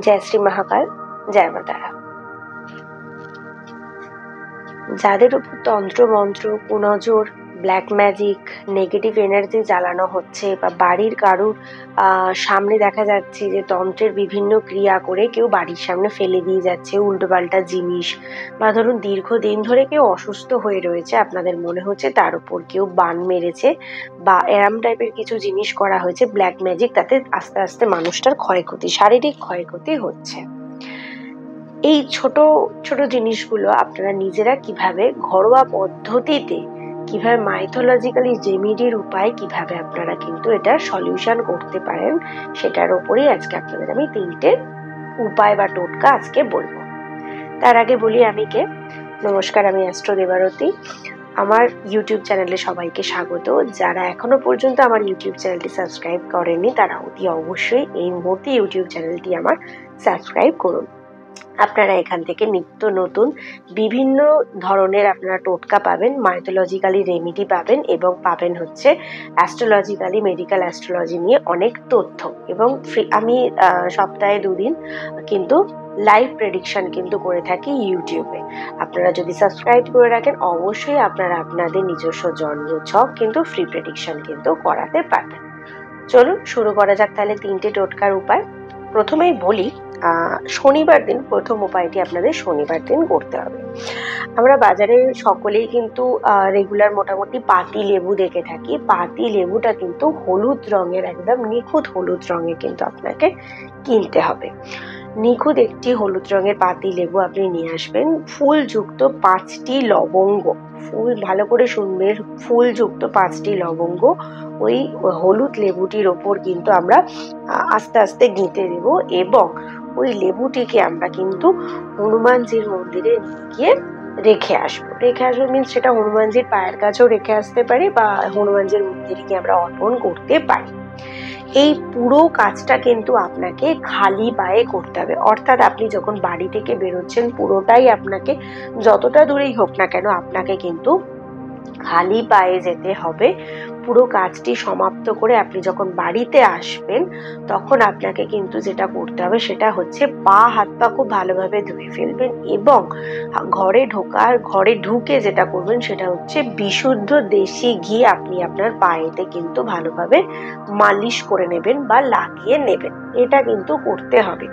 জয় শ্রী মহাকাল, জয় মা তারা। যাদের উপর তন্ত্র মন্ত্র, কুনজর, ব্ল্যাক ম্যাজিক, নেগেটিভ এনার্জি জ্বালানো হচ্ছে বা বাড়ির কারুর সামনে দেখা যাচ্ছে যে তন্ত্রের বিভিন্ন ক্রিয়া করে কেউ বাড়ির সামনে ফেলে দিয়ে যাচ্ছে উল্টোপাল্টা জিনিস, বা ধরুন দীর্ঘদিন ধরে কেউ অসুস্থ হয়ে রয়েছে, আপনাদের মনে হচ্ছে তার উপর কেউ বান মেরেছে বা এরম টাইপের কিছু জিনিস করা হয়েছে ব্ল্যাক ম্যাজিক, তাতে আস্তে আস্তে মানুষটার ক্ষয়ক্ষতি, শারীরিক ক্ষয়ক্ষতি হচ্ছে। এই ছোট ছোট জিনিসগুলো আপনারা নিজেরা কিভাবে ঘরোয়া পদ্ধতিতে, কিভাবে মাইথোলজিক্যালি রেমেডির উপায় কিভাবে আপনারা কিন্তু এটা সলিউশন করতে পারেন, সেটার উপরেই আজকে আপনাদের আমি 3টে উপায় বা টোটকা আজকে বলবো। তার আগে বলি আমি কে। নমস্কার, আমি অ্যাস্ট্রো দেবারতী। আমার ইউটিউব চ্যানেলে সবাইকে স্বাগত। যারা এখনো পর্যন্ত আমার ইউটিউব চ্যানেলটি সাবস্ক্রাইব করেননি তারা অতি অবশ্যই এই মুহূর্তে ইউটিউব চ্যানেলটি আমার সাবস্ক্রাইব করুন। আপনারা এখান থেকে নিত্য নতুন বিভিন্ন ধরনের আপনারা টোটকা পাবেন, মাইথোলজিক্যালি রেমেডি পাবেন এবং পাবেন হচ্ছে অ্যাস্ট্রোলজিক্যালি, মেডিকেল অ্যাস্ট্রোলজি নিয়ে অনেক তথ্য, এবং আমি সপ্তাহে 2 দিন কিন্তু লাইভ প্রেডিকশন কিন্তু করে থাকি ইউটিউবে। আপনারা যদি সাবস্ক্রাইব করে রাখেন অবশ্যই আপনারা আপনাদের নিজস্ব জন্ম ছক কিন্তু ফ্রি প্রেডিকশন কিন্তু করাতে পারবেন। চলুন শুরু করা যাক তাহলে 3টে টোটকার উপায়। প্রথমেই বলি, শনিবার দিন প্রথম উপায়টি আপনাদের শনিবার দিন করতে হবে। আমরা বাজারে সকলেই কিন্তু রেগুলার মোটামুটি পাতি লেবু দেখে থাকি। পাতি লেবুটা কিন্তু হলুদ রঙের, একদম নিখুঁত হলুদ রঙের কিন্তু আপনাকে কিনতে হবে। নিখুঁত একটি হলুদ রঙের পাতি লেবু আপনি নিয়ে আসবেন। ফুলযুক্ত 5টি লবঙ্গ, ফুল ভালো করে শুনবেন, ফুলযুক্ত 5টি লবঙ্গ ওই হলুদ লেবুটির ওপর কিন্তু আমরা আস্তে আস্তে গেঁথে দেব, এবং ওই লেবুটিকে আমরা কিন্তু হনুমানজির মন্দিরে গিয়ে রেখে আসবো। মিনস সেটা হনুমানজির পায়ের কাছেও রেখে আসতে পারি বা হনুমানজির মন্দিরে গিয়ে আমরা অর্পণ করতে পারি। এই পুরো কাজটা কিন্তু আপনাকে খালি পায়ে করতে হবে, অর্থাৎ আপনি যখন বাড়ি থেকে বেরোচ্ছেন পুরোটাই আপনাকে, যতটা দূরেই হোক না কেন আপনাকে কিন্তু খালি পায়ে যেতে হবে। পুরো কাজটি সমাপ্ত করে আপনি যখন বাড়িতে আসবেন তখন আপনাকে কিন্তু যেটা করতে হবে সেটা হচ্ছে পা হাত পা খুব ভালোভাবে ধুয়ে ফেলবেন, এবং ঘরে ঢুকে যেটা করবেন সেটা হচ্ছে বিশুদ্ধ দেশি ঘি আপনি আপনার পায়েতে কিন্তু ভালোভাবে মালিশ করে নেবেন বা লাগিয়ে নেবেন। এটা কিন্তু করতে হবে।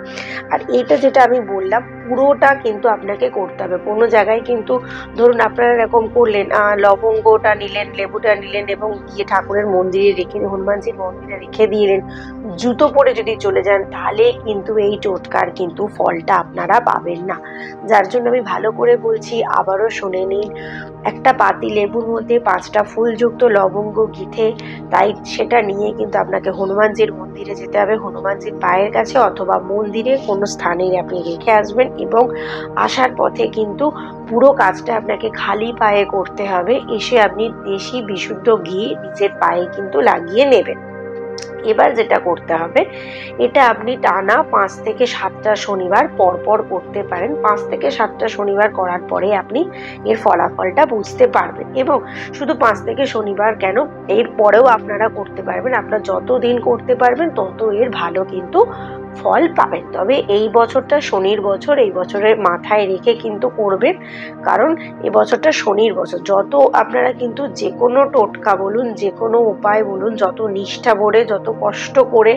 আর এটা যেটা আমি বললাম পুরোটা কিন্তু আপনাকে করতে হবে। কোনো জায়গায় কিন্তু ধরুন আপনারা এরকম করলেন, লবঙ্গটা নিলেন, লেবুটা নিলেন এবং গিয়ে ঠাকুরের মন্দিরে রেখে, হনুমানজির মন্দিরে রেখে দিলেন, জুতো পরে যদি চলে যান তাহলে কিন্তু এই টোটকার কিন্তু ফলটা আপনারা পাবেন না। যার জন্য আমি ভালো করে বলছি, আবারও শুনে নিন। একটা পাতি লেবুর মধ্যে 5টা ফুলযুক্ত লবঙ্গ গিথে, তাই সেটা নিয়ে কিন্তু আপনাকে হনুমানজির মন্দিরে যেতে হবে। হনুমানজির পায়ের কাছে অথবা মন্দিরে কোনো স্থানে আপনি রেখে আসবেন, এবং আসার পথে কিন্তু পুরো কাজটা আপনাকে খালি পায়ে করতে হবে। এসে আপনি দেশি বিশুদ্ধ ঘি নিজের পায়ে কিন্তু লাগিয়ে নেবেন। এবার যেটা করতে হবে, এটা আপনি টানা 5 থেকে 7টা শনিবার পরপর করতে পারেন। 5 থেকে 7টা শনিবার করার পরে আপনি এর ফলাফলটা বুঝতে পারবেন, এবং শুধু 5 থেকে শনিবার কেন, এর পরেও আপনারা করতে পারবেন। আপনারা যত দিন করতে পারবেন তত এর ভালো কিন্তু ফল পাবেন। তবে এই বছরটা শনির বছর, এই বছরের মাথায় রেখে কিন্তু করবেন, কারণ এ বছরটা শনির বছর। যত আপনারা কিন্তু যে কোনো টোটকা বলুন, যে কোনো উপায় বলুন, যত নিষ্ঠা ভরে, যত কষ্ট করে,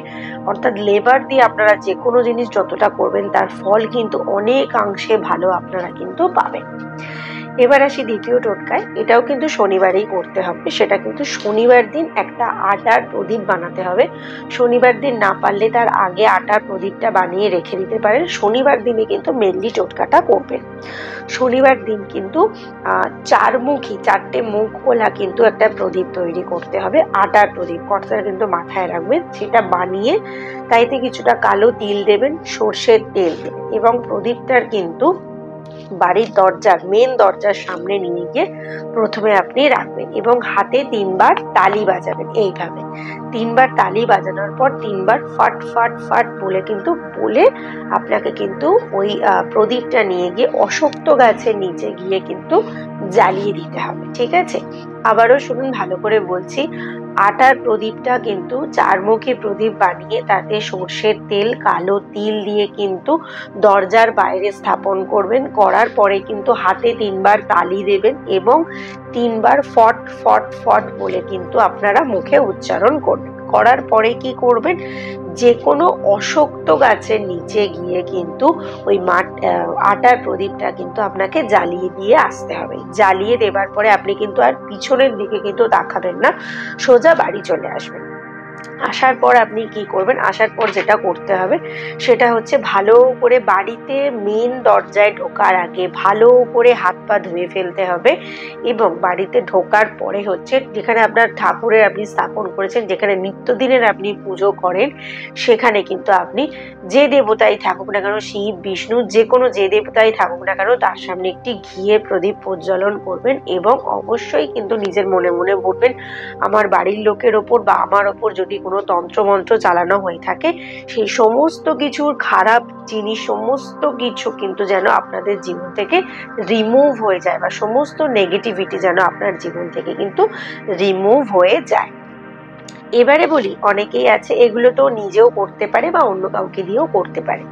অর্থাৎ লেবার দিয়ে আপনারা যে কোনো জিনিস যতটা করবেন তার ফল কিন্তু অনেকাংশে ভালো আপনারা কিন্তু পাবেন। এবার আসি দ্বিতীয় টোটকায়। এটাও কিন্তু শনিবারেই করতে হবে। সেটা কিন্তু শনিবার দিন একটা আটার প্রদীপ বানাতে হবে। শনিবার দিন না পারলে তার আগে আটার প্রদীপটা বানিয়ে রেখে দিতে পারেন। শনিবার দিনে কিন্তু মেনলি টোটকাটা করবেন। শনিবার দিন কিন্তু 4টে মুখ খোলা কিন্তু একটা প্রদীপ তৈরি করতে হবে, আটার প্রদীপ। কথাটা কিন্তু মাথায় রাখবেন। সেটা বানিয়ে তাইতে কিছুটা কালো তিল দেবেন, সর্ষের তেল দেবেন, এবং প্রদীপটার কিন্তু বাড়ির মেন দরজার সামনে নিয়ে গিয়ে প্রথমে আপনি রাখবেন, এবং হাতে 3বার তালি বাজাবেন। এইভাবে 3বার তালি বাজানোর পর 3বার ফাট ফাট ফাট বলে আপনাকে কিন্তু ওই প্রদীপটা নিয়ে গিয়ে অশক্ত গাছের নিচে গিয়ে কিন্তু জ্বালিয়ে দিতে হবে। ঠিক আছে? আবারও শুনুন, ভালো করে বলছি। আটার প্রদীপটা কিন্তু চারমুখী প্রদীপ বানিয়ে তাতে সর্ষের তেল, কালো তিল দিয়ে কিন্তু দরজার বাইরে স্থাপন করবেন। করার পরে কিন্তু হাতে 3 বার তালি দেবেন এবং 3 বার ফট ফট ফট বলে কিন্তু আপনারা মুখে উচ্চারণ করবেন। করার পরে কি করবেন, যে কোনো অশক্ত গাছের নিচে গিয়ে কিন্তু ওই আটার প্রদীপটা কিন্তু আপনাকে জ্বালিয়ে দিয়ে আসতে হবে। জ্বালিয়ে দেবার পরে আপনি কিন্তু আর পিছনের দিকে কিন্তু তাকাবেন না, সোজা বাড়ি চলে আসবেন। আসার পর আপনি কি করবেন, আসার পর যেটা করতে হবে সেটা হচ্ছে ভালো করে বাড়িতে মেন দরজায় ঢোকার আগে ভালো করে হাত পা ধুয়ে ফেলতে হবে এবং বাড়িতে ঢোকার পরে হচ্ছে যেখানে আপনার ঠাকুরের আপনি স্থাপন করেছেন, যেখানে নিত্যদিনের আপনি পুজো করেন, সেখানে কিন্তু আপনি যে দেবতাই থাকুক না কেন, শিব বিষ্ণু যে কোনো যে দেবতাই থাকুক না কেন, তার সামনে একটি ঘিয়ে প্রদীপ প্রজ্বলন করবেন এবং অবশ্যই কিন্তু নিজের মনে মনে বলবেন আমার বাড়ির লোকের ওপর বা আমার ওপর যদি কোনো তন্ত্রমন্ত্র চালানো হয়ে থাকে সেই সমস্ত কিছুর খারাপ জিনিস সমস্ত কিছু কিন্তু যেন আপনাদের জীবন থেকে রিমুভ হয়ে যায় বা সমস্ত নেগেটিভিটি যেন আপনার জীবন থেকে কিন্তু রিমুভ হয়ে যায়। এবারে বলি, অনেকেই আছে এগুলো তো নিজেও করতে পারে বা অন্য কাউকে দিয়েও করতে পারে।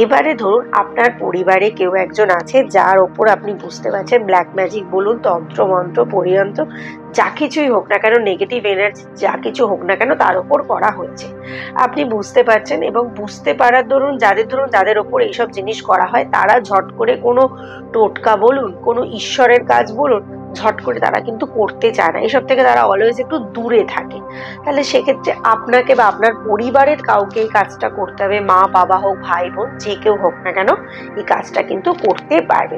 এবারে ধরুন আপনার পরিবারে কেউ একজন আছে যার ওপর আপনি বুঝতে পারছেন ব্ল্যাক ম্যাজিক বলুন, তন্ত্র মন্ত্র পরিয়ন্ত্র যা কিছুই হোক না কেন, নেগেটিভ এনার্জি যা কিছু হোক না কেন তার ওপর করা হয়েছে, আপনি বুঝতে পারছেন এবং বুঝতে পারার যাদের ওপর এইসব জিনিস করা হয় তারা ঝট করে কোনো টোটকা বলুন, কোনো ঈশ্বরের কাজ বলুন, ঝট করে তারা কিন্তু করতে চায় না, এসব থেকে তারা অলওয়েজ একটু দূরে থাকে। তাহলে সেক্ষেত্রে আপনাকে বা আপনার পরিবারের কাউকে এই কাজটা করতে হবে, মা বাবা হোক ভাই বোন যে কেউ হোক না কেন এই কাজটা কিন্তু করতে পারবে।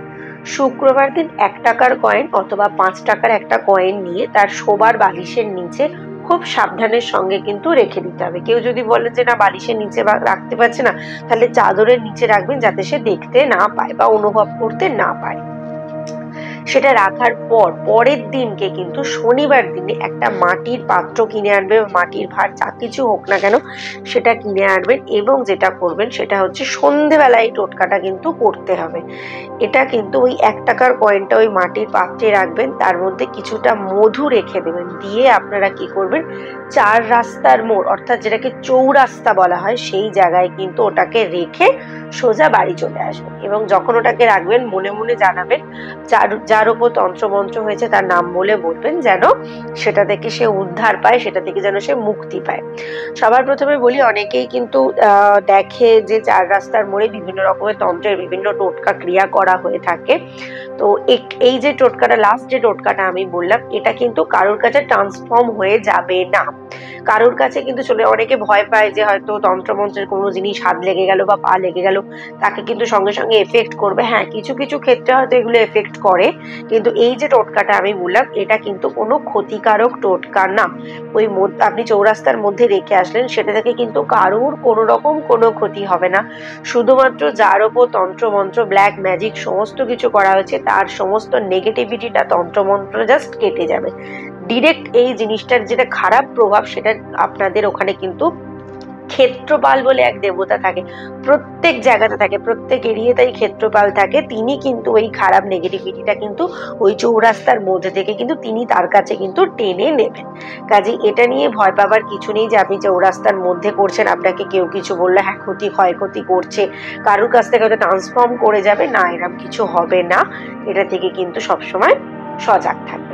শুক্রবার দিন 1 টাকার কয়েন অথবা 5 টাকার একটা কয়েন নিয়ে তার শোবার বালিশের নিচে খুব সাবধানের সঙ্গে কিন্তু রেখে দিতে হবে। কেউ যদি বলে যে না বালিশের নিচে রাখতে পারছে না, তাহলে চাদরের নিচে রাখবেন যাতে সে দেখতে না পায় বা অনুভব করতে না পারে। সেটা রাখার পর পরের দিনকে কিন্তু শনিবার দিনে একটা মাটির পাত্র কিনে আনবে, মাটির ভাঁড় যা কিছু হোক না কেন সেটা কিনে আনবেন এবং যেটা করবেন সেটা হচ্ছে সন্ধেবেলায় এই টোটকাটা কিন্তু করতে হবে। এটা কিন্তু ওই 1 টাকার কয়েনটা ওই মাটির পাত্রে রাখবেন, তার মধ্যে কিছুটা মধু রেখে দেবেন, দিয়ে আপনারা কি করবেন 4 রাস্তার মোড় অর্থাৎ যেটাকে চৌরাস্তা বলা হয় সেই জায়গায় কিন্তু ওটাকে রেখে সোজা বাড়ি চলে আসবেন এবং যখন ওটাকে রাখবেন মনে মনে জানাবেন যার উপর তন্ত্রমন্ত্র হয়েছে তার নাম বলে বলবেন যেন সেটা থেকে সে উদ্ধার পায়, সেটা থেকে যেন সে মুক্তি পায়। সবার প্রথমে বলি অনেকেই কিন্তু দেখে যে 4 রাস্তার মোড়ে বিভিন্ন রকমের তন্ত্রের বিভিন্ন টোটকা ক্রিয়া করা হয়ে থাকে। তো এই যে টোটকাটা লাস্ট যে টোটকাটা আমি বললাম এটা কিন্তু কারোর কাছে ট্রান্সফর্ম হয়ে যাবে না, কারোর কাছে কিন্তু চলে। অনেকে ভয় পায় যে হয়তো তন্ত্রমন্ত্রের কোনো জিনিস হাত লেগে গেল বা পা লেগে গেল তাকে কিন্তু সঙ্গে সঙ্গে এফেক্ট করবে। হ্যাঁ, কিছু কিছু ক্ষেত্রে হয়তো এগুলো এফেক্ট করে, কিন্তু এই যে টোটকাটা আমি বললাম এটা কিন্তু কোনো ক্ষতিকারক টোটকা না। ওই আপনি চৌরাস্তার মধ্যে রেখে আসলেন, সেটা থেকে কিন্তু কারোর কোনো রকম কোনো ক্ষতি হবে না। শুধুমাত্র যার ওপর তন্ত্রমন্ত্র ব্ল্যাক ম্যাজিক সমস্ত কিছু করা হয়েছে তার সমস্ত নেগেটিভিটিটা তন্ত্রমন্ত্র জাস্ট কেটে যাবে। ডিরেক্ট এই জিনিসটার যেটা খারাপ প্রভাব সেটা আপনাদের ওখানে কিন্তু ক্ষেত্রপাল বলে এক দেবতা থাকে, প্রত্যেক জায়গাতে থাকে, প্রত্যেক এরিয়াতেই ক্ষেত্রপাল থাকে, তিনি কিন্তু ওই খারাপ নেগেটিভিটিটা কিন্তু ওই চৌরাস্তার মধ্যে থেকে কিন্তু তিনি তার কাছে কিন্তু টেনে নেবেন। কাজে এটা নিয়ে ভয় পাবার কিছু নেই যে আপনি চৌরাস্তার মধ্যে করছেন, আপনাকে কেউ কিছু বললে হ্যাঁ ক্ষয়ক্ষতি করছে, কারোর কাছ থেকে হয়তো ট্রান্সফর্ম করে যাবে না, এরকম কিছু হবে না। এটা থেকে কিন্তু সবসময় সজাগ থাকবে।